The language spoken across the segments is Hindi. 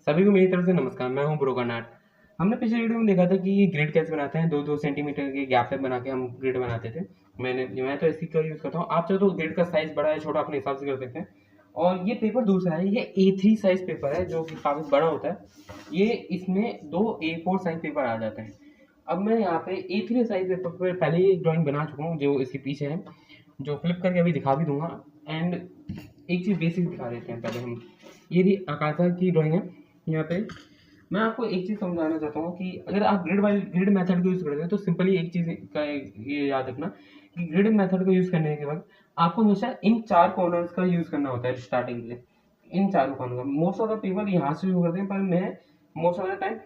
सभी को मेरी तरफ से नमस्कार। मैं हूं ब्रोकन आर्ट। हमने पिछले वीडियो में देखा था कि ग्रिड कैसे बनाते हैं। 2-2 सेंटीमीटर के गैप पे बना के हम ग्रिड बनाते थे। मैं तो इसी का यूज़ करता हूँ। आप चाहो तो ग्रिड का साइज़ बड़ा है छोटा अपने हिसाब से कर सकते हैं। और ये पेपर दूसरा है, ये A3 साइज़ पेपर है जो कि काफ़ी बड़ा होता है। ये इसमें 2 A4 साइज़ पेपर आ जाते हैं। अब मैं यहाँ पे A3 साइज़ पेपर पे पहले ही ड्राइंग बना चुका हूँ जो इसके पीछे है, जो फ्लिप करके अभी दिखा भी दूंगा। एंड एक चीज़ बेसिक दिखा देते हैं पहले हम। ये भी आकाशा की ड्राइंग है। यहाँ पे मैं आपको एक चीज़ समझाना चाहता हूँ कि अगर आप ग्रिड मेथड का यूज़ करते हैं तो सिंपली एक चीज़ का ये याद रखना कि ग्रिड मेथड का यूज़ करने के बाद आपको हमेशा इन 4 कॉर्नर्स का यूज़ करना होता है स्टार्टिंग के लिए। इन चारों कॉर्नर का मोस्ट ऑफ द पीपल यहाँ से शुरू करते हैं, पर मैं most of the time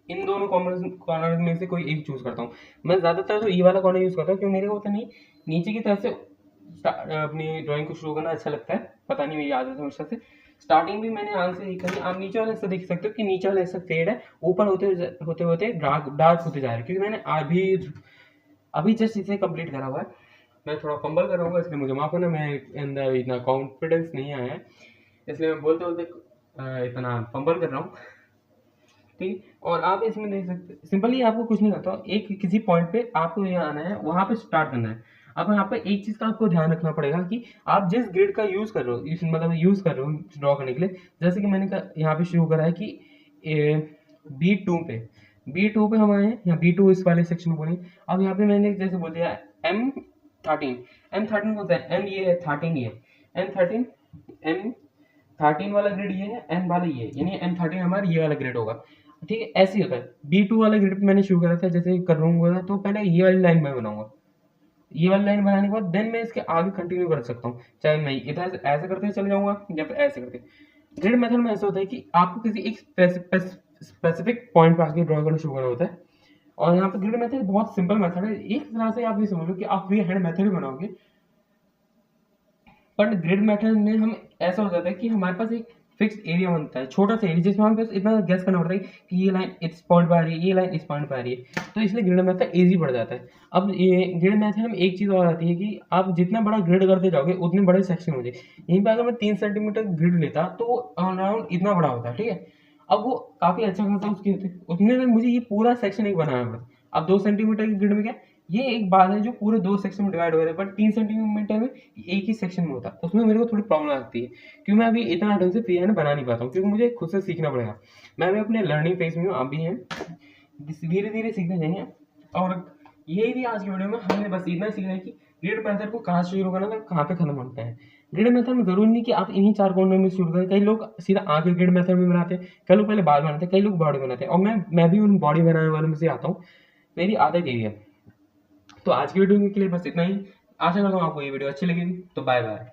in दोनों कॉर्नर में से कोई एक चूज़ करता हूँ। मैं ज़्यादातर तो ये वाला कॉर्नर यूज़ करता हूँ क्योंकि मेरे को पता नहीं नीचे की तरफ से अपनी ड्राइंग को शुरू करना अच्छा लगता है। पता नहीं मेरी आदत है हमेशा से। स्टार्टिंग भी मैंने यहाँ से करी। आप नीचे वाले हिस्सा देख सकते हो कि नीचे वाला हिस्सा फेड है, ऊपर होते होते डार्क होते जा रहा है, क्योंकि मैंने अभी जस्ट इसे कंप्लीट करा हुआ है। मैं थोड़ा फंबल कर रहा हूँ, इसलिए मुझे माफ करना। मैं अंदर इतना कॉन्फिडेंस नहीं आया है, इसलिए मैं बोलते बोलते इतना फंबल कर रहा हूँ। ठीक। और आप इसमें देख सकते सिंपली आपको कुछ नहीं करता, एक किसी पॉइंट पे आपको यहाँ आना है, वहाँ पे स्टार्ट करना है। अब यहाँ पे एक चीज़ का आपको ध्यान रखना पड़ेगा कि आप जिस ग्रिड का यूज़ कर रहे हो, मतलब यूज़ कर रहे हो ड्रॉ करने के लिए, जैसे कि मैंने यहाँ पे शुरू करा है कि B2 पे हम आए हैं, यहाँ B2 इस वाले सेक्शन में बोलेंगे। अब यहाँ पे मैंने जैसे बोल दिया M13 होता है, M ये है, 13 ये M13 M13 वाला ग्रिड ये है, M वाला ये, यानी M13 हमारा ये वाला ग्रिड होगा। ठीक है, ऐसे ही होता है। B2 वाला ग्रिड पे मैंने शुरू करा था, जैसे कर लूँगा तो पहले ये वाली लाइन मैं बनाऊंगा। ये वाली लाइन बनाने के बाद देन मैं इसके आगे कंटिन्यू कर सकता हूँ, चाहे मैं इधर ऐसे करते चले जाऊंगा या फिर ऐसे करते। ग्रिड मेथड में ऐसा होता है कि आपको किसी एक स्पेसिफिक पॉइंट पे आके ड्रॉ करना शुरू करना होता है। और यहाँ पे ग्रिड मेथड बहुत सिंपल मेथड है। एक तरह से आप ये समझ लो कि आप फ्री हैंड मेथड बनाओगे, पर ग्रिड मेथड में हम ऐसा हो जाता है कि हमारे पास एक फिक्स एरिया बनता है, छोटा सा एरिया, जिसमें हमें बस इतना गैस करना पड़ता है कि ये लाइन इस पॉइंट पर आ रही है, ये लाइन इस पॉइंट पर आ रही है। तो इसलिए ग्रिड मेथड इजी पड़ जाता है। अब ये ग्रिड मेथड में एक चीज़ और आती है कि आप जितना बड़ा ग्रिड करते जाओगे उतने बड़े सेक्शन हो जाए। यहीं पर अगर मैं 3 सेंटीमीटर ग्रिड लेता तो अराउंड इतना बड़ा होता है। ठीक है, अब वो काफ़ी अच्छा खासा उसकी होती है, उतने में मुझे ये पूरा सेक्शन एक बनाना पड़ता। अब 2 सेंटीमीटर की ग्रिड में क्या, ये एक बात है जो पूरे 2 सेक्शन में डिवाइड हो गया था, बट 3 सेंटीमीटर में एक ही सेक्शन में होता है। उसमें मेरे को थोड़ी प्रॉब्लम आती है क्योंकि मैं अभी इतना ढंग से फ्री हैंड बना नहीं पाता हूँ, क्योंकि मुझे खुद से सीखना पड़ेगा। मैं अभी अपने लर्निंग फेज में हूँ, आप भी हैं, धीरे धीरे सीखते जाएंगे। और यही थी आज की वीडियो में। हमने बस इतना सीखा है कि ग्रिड मेथड को कहाँ से शुरू करना था, कहाँ पे खत्म होता है। ग्रिड मेथड में जरूरी नहीं कि आप इन्हीं 4 कॉर्नर में शुरू करें। कई लोग सीधा आगे ग्रिड मेथड में बनाते हैं, कई लोग पहले बाल बनाते हैं, कई लोग बॉडी बनाते हैं, और मैं भी उन बॉडी बनाने वालों में से आता हूँ। मेरी आदत यही है। तो आज की वीडियो के लिए बस इतना ही। आशा करता हूँ आपको ये वीडियो अच्छी लगेगी। तो बाय बाय।